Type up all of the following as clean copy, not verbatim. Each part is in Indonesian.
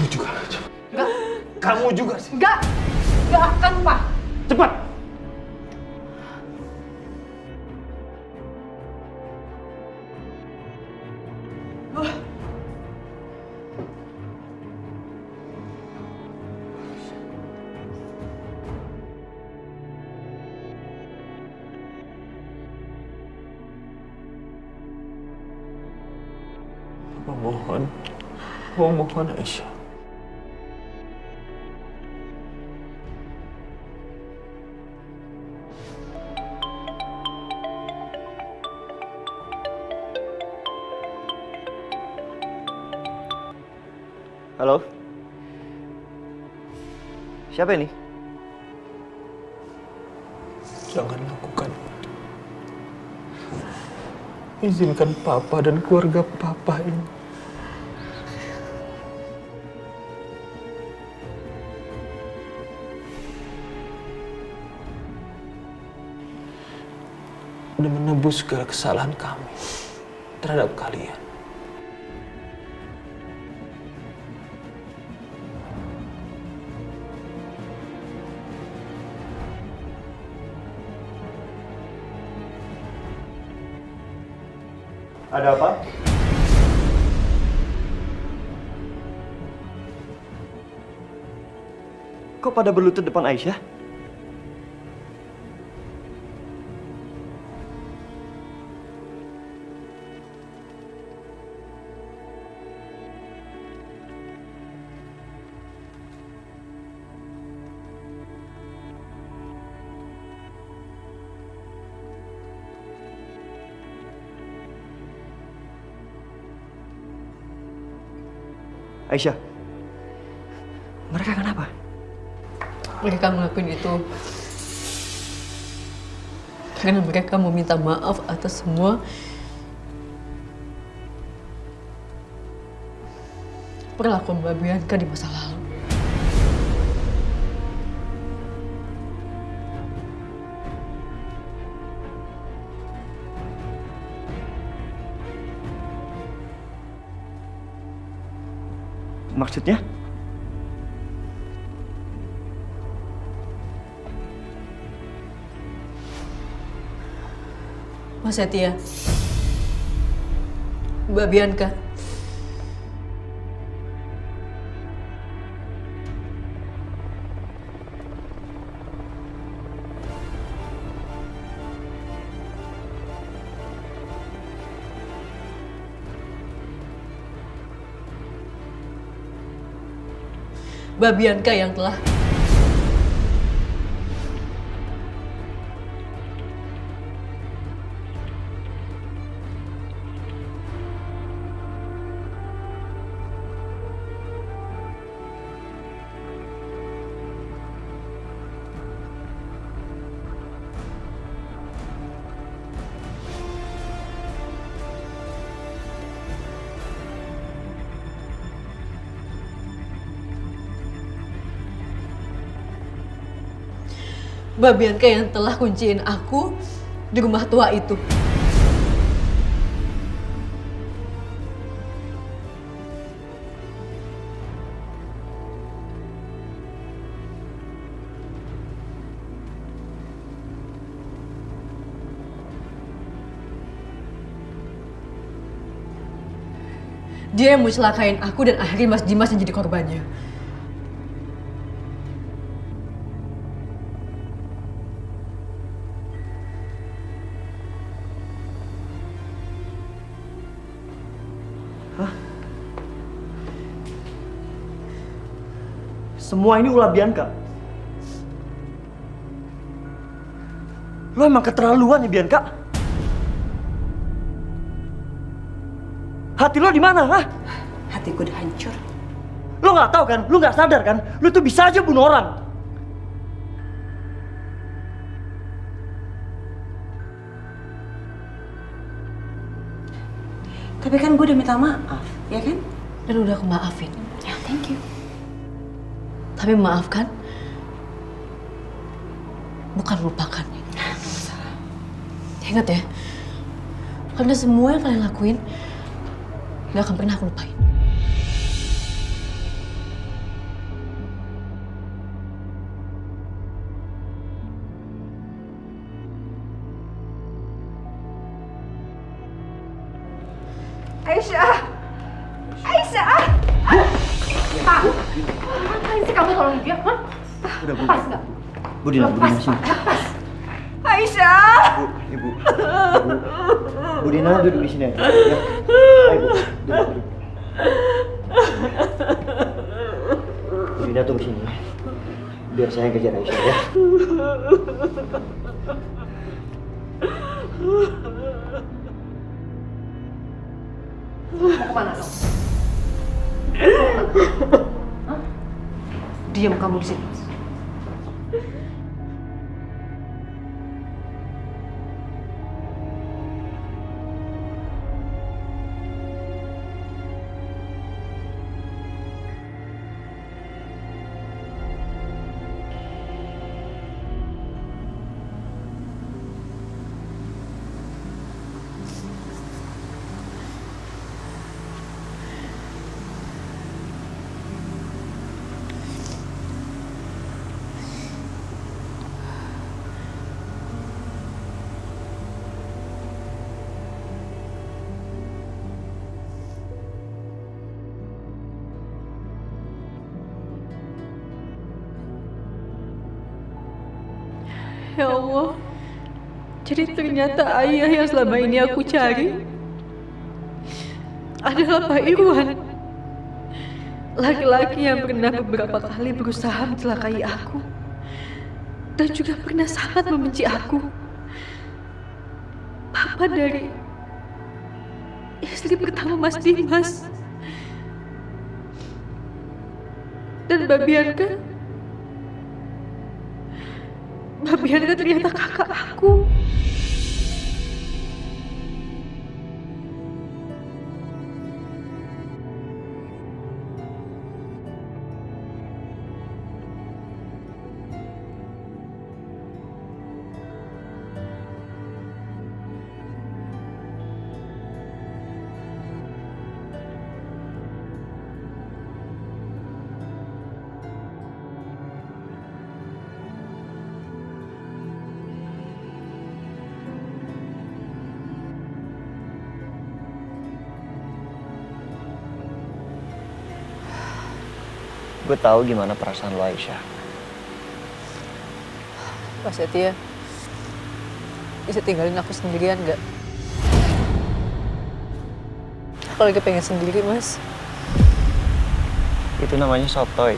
Kamu juga. Enggak. Kamu juga sih. Enggak akan, Pak. Cepat. Mohon Aisyah. Halo? Siapa ini? Jangan lakukan itu. Izinkan Papa dan keluarga Papa ini. Dan menebus segala kesalahan kami terhadap kalian. Ada apa? Kok pada berlutut depan Aisyah? Aisyah, mereka kenapa? Mereka ngelakuin itu karena mereka mau minta maaf atas semua perlakuan Mbak Bianca di masa lalu. Maksudnya? Mas Setia, Mbak Bianca, Mbak Bianca yang telah Mbak Bianca yang telah kunciin aku di rumah tua itu. Dia yang mau celakain aku dan akhirnya Mas Dimas yang jadi korbannya. Semua ini ulah Bianca. Lo emang keterlaluan ya, Bianca. Hati lo di mana, ha? Hatiku udah hancur. Lo nggak tahu kan? Lo nggak sadar kan? Lo tuh bisa aja bunuh orang. Tapi kan gue udah minta maaf, ya kan? Dan udah aku maafin. Ya, thank you. Tapi maafkan, bukan lupakan. Ingat ya, karena semua yang kalian lakuin gak akan pernah aku lupain. Aisyah! Aisyah! Ngapain sih kamu tolong dia? Hah? Udah, Bu. Lepas nggak? Bu Dina, Bu Dina sini. Lepas! Aisyah! Bu, Ibu. Bu Dina duduk di sini aja. Ya. Ayo, Bu. Duduk. Bu Dina tunggu sini. Biar saya yang kejar Aisyah ya. Mau kemana dong? Mau kemana? Hah? Diam kamu di sini. Ya Allah, jadi ternyata ayah yang selama ini aku cari adalah Pak Irwan. Laki-laki yang pernah beberapa kali berusaha mencelakai aku dan juga pernah sangat membenci aku. Papa dari istri pertama Mas Dimas. Dan Mbak Bianca ternyata kakak aku. Gue tahu gimana perasaan lo, Aisyah. Mas Setia, bisa tinggalin aku sendirian nggak? Aku lagi pengen sendiri, Mas. Itu namanya sotoy.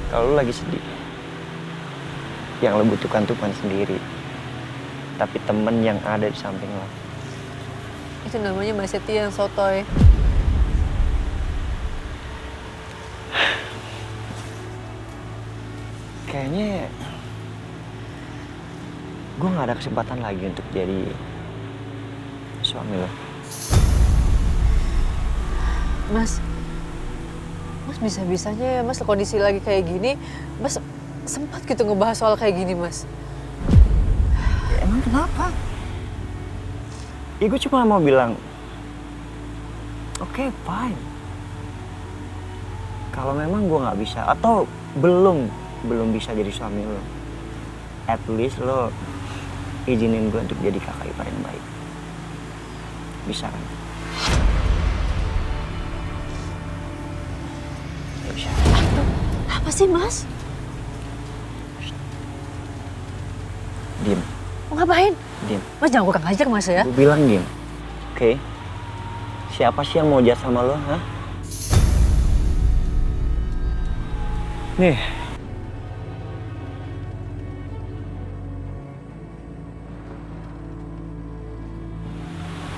Kalau lo lagi sedih, yang lo butuhkan tuh bukan sendiri, tapi temen yang ada di samping lo. Itu namanya Mas Setia yang sotoy. Kayaknya gue gak ada kesempatan lagi untuk jadi suami lo. Mas bisa-bisanya ya Mas kondisi lagi kayak gini, Mas sempat gitu ngebahas soal kayak gini, Mas. Ya, emang kenapa? Ya gue cuma mau bilang, oke, fine. Kalau memang gue gak bisa atau belum bisa jadi suami lo, at least lo izinin gue untuk jadi kakak ipar yang baik. Bisa kan? Ya bisa. Apa sih, Mas? Diem. Mau ngapain? Diem. Mas jangan kurang ajar, Mas ya. Gue bilang diem. Oke? Siapa sih yang mau jahat sama lo, hah? Nih.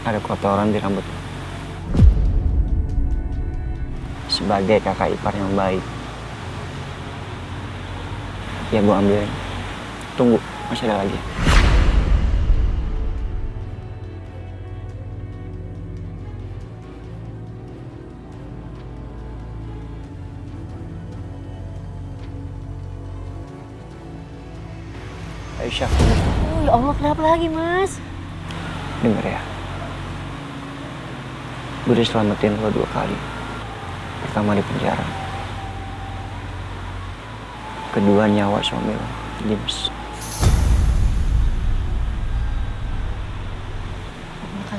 Ada kotoran di rambut lo. Sebagai kakak ipar yang baik, ya gue ambilin. Tunggu, masih ada lagi. Aisyah, Oh, ya Allah, kenapa lagi, Mas? denger ya. Gue udah selamatin lo 2 kali. Pertama di penjara. Kedua nyawa suami lo, Dimas.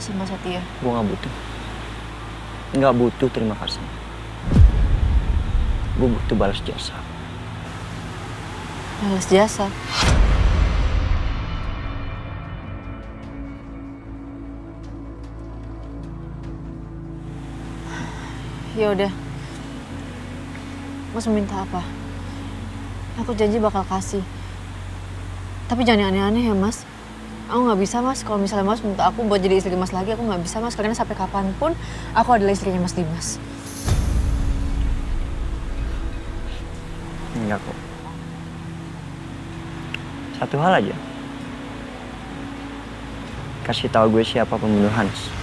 kasih Mas Setia. Gue nggak butuh. Nggak butuh terima kasih. Gue butuh balas jasa. Balas jasa? Ya udah. Mas meminta apa? Aku janji bakal kasih. Tapi jangan aneh-aneh ya Mas. Aku nggak bisa Mas, kalau misalnya Mas minta aku buat jadi istri Mas lagi, aku nggak bisa Mas. Karena sampai kapanpun aku adalah istrinya Mas Dimas. Enggak kok. Satu hal aja. Kasih tahu gue siapa pembunuh Hans.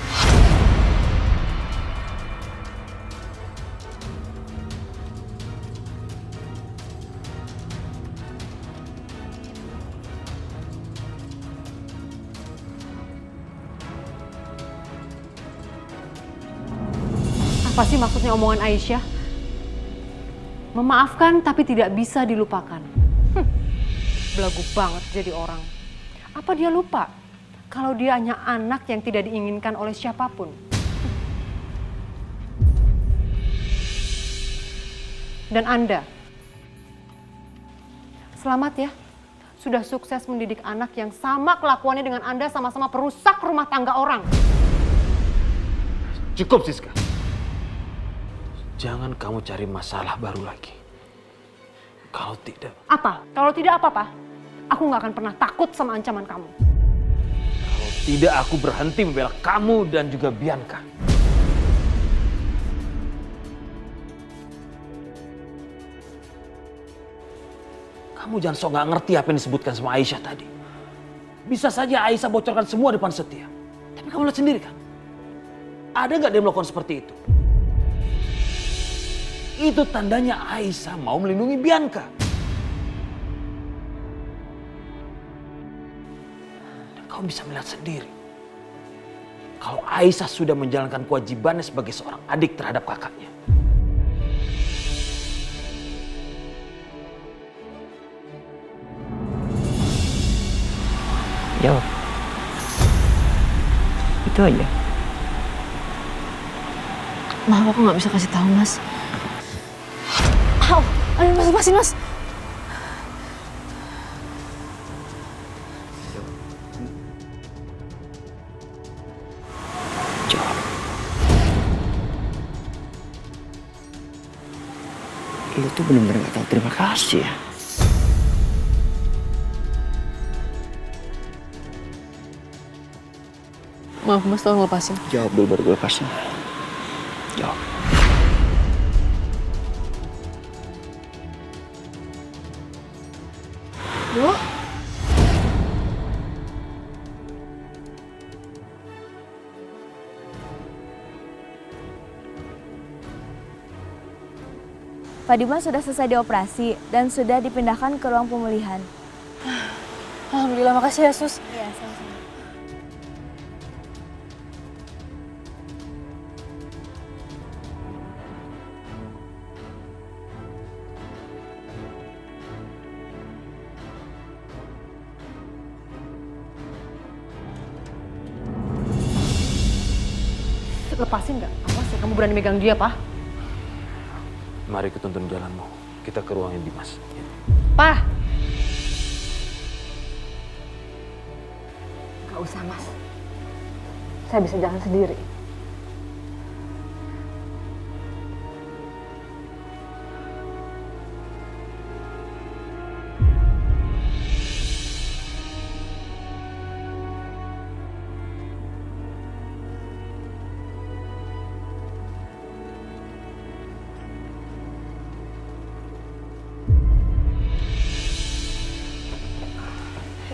Apa sih maksudnya omongan Aisyah? Memaafkan tapi tidak bisa dilupakan. Belagu banget jadi orang. Apa dia lupa kalau dia hanya anak yang tidak diinginkan oleh siapapun? Dan Anda, selamat ya. Sudah sukses mendidik anak yang sama kelakuannya dengan Anda, sama-sama perusak rumah tangga orang. Cukup, Siska. Jangan kamu cari masalah baru lagi. Kalau tidak... Apa? Kalau tidak apa-apa, aku nggak akan pernah takut sama ancaman kamu. Kalau tidak, aku berhenti membela kamu dan juga Bianca. Kamu jangan sok nggak ngerti apa yang disebutkan sama Aisyah tadi. Bisa saja Aisyah bocorkan semua depan Setia. Tapi kamu lihat sendiri kan? Ada nggak dia melakukan seperti itu? Itu tandanya Aisyah mau melindungi Bianca. Dan kamu bisa melihat sendiri. Kalau Aisyah sudah menjalankan kewajibannya sebagai seorang adik terhadap kakaknya. Jawab. Itu aja. Maaf, aku nggak bisa kasih tahu Mas. Ayo Mas, lepasin Mas. Jawab. Lu tuh bener-bener gak tahu terima kasih ya. Maaf Mas, tolong lepasin. Jawab dulu baru gue lepasin. Jawab. Bu. Pak Dimas sudah selesai dioperasi dan sudah dipindahkan ke ruang pemulihan. Alhamdulillah, makasih ya Sus. Iya, sama-sama. Lepasin nggak? Awas ya, kamu berani megang dia, Pak. Mari ketuntun jalanmu. Kita ke ruangnya Dimas. Pak! Gak usah Mas. Saya bisa jalan sendiri.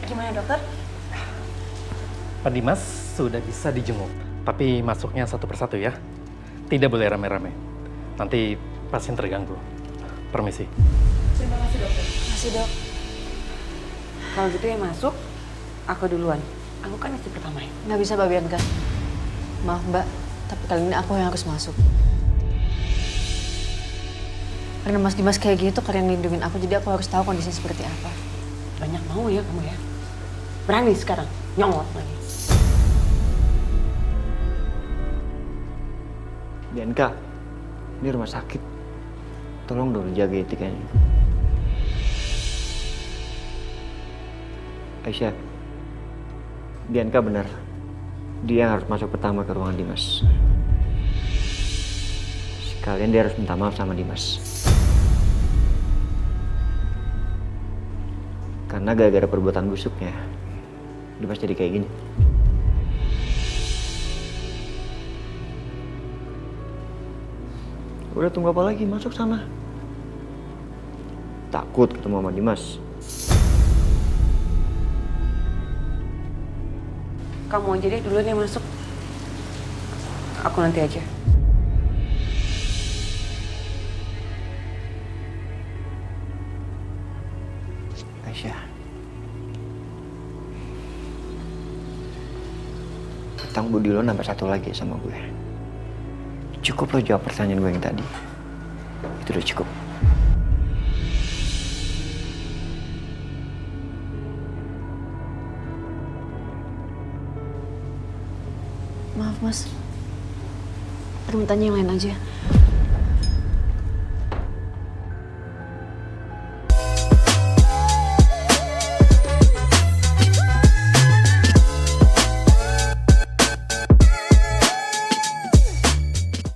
Gimana dokter? Pak Dimas sudah bisa dijenguk, tapi masuknya satu persatu ya. Tidak boleh rame-rame. Nanti pasien terganggu. Permisi. Terima kasih dokter. Makasih dok. Kalau gitu ya masuk, aku duluan. Aku kan istri pertama ya. Nggak bisa Mbak Bianca. Maaf Mbak, tapi kali ini aku yang harus masuk. Karena Mas Dimas kayak gitu, kalian lindungin aku, jadi aku harus tahu kondisinya seperti apa. Banyak mau ya kamu ya. Berani sekarang, nyolot lagi. Bianca, ini rumah sakit. Tolong dong jaga etikanya. Aisyah, Bianca benar. Dia yang harus masuk pertama ke ruangan Dimas. Sekalian dia harus minta maaf sama Dimas. Karena gara-gara perbuatan busuknya, Dimas jadi kayak gini. Udah tunggu apa lagi? Masuk sana. Takut ketemu sama Dimas. Kamu aja deh duluan yang masuk. Aku nanti aja. Aisyah. Utang budi lo nambah satu lagi sama gue. Cukup lo jawab pertanyaan gue yang tadi. Itu udah cukup. Maaf mas, aku mau tanya yang lain aja.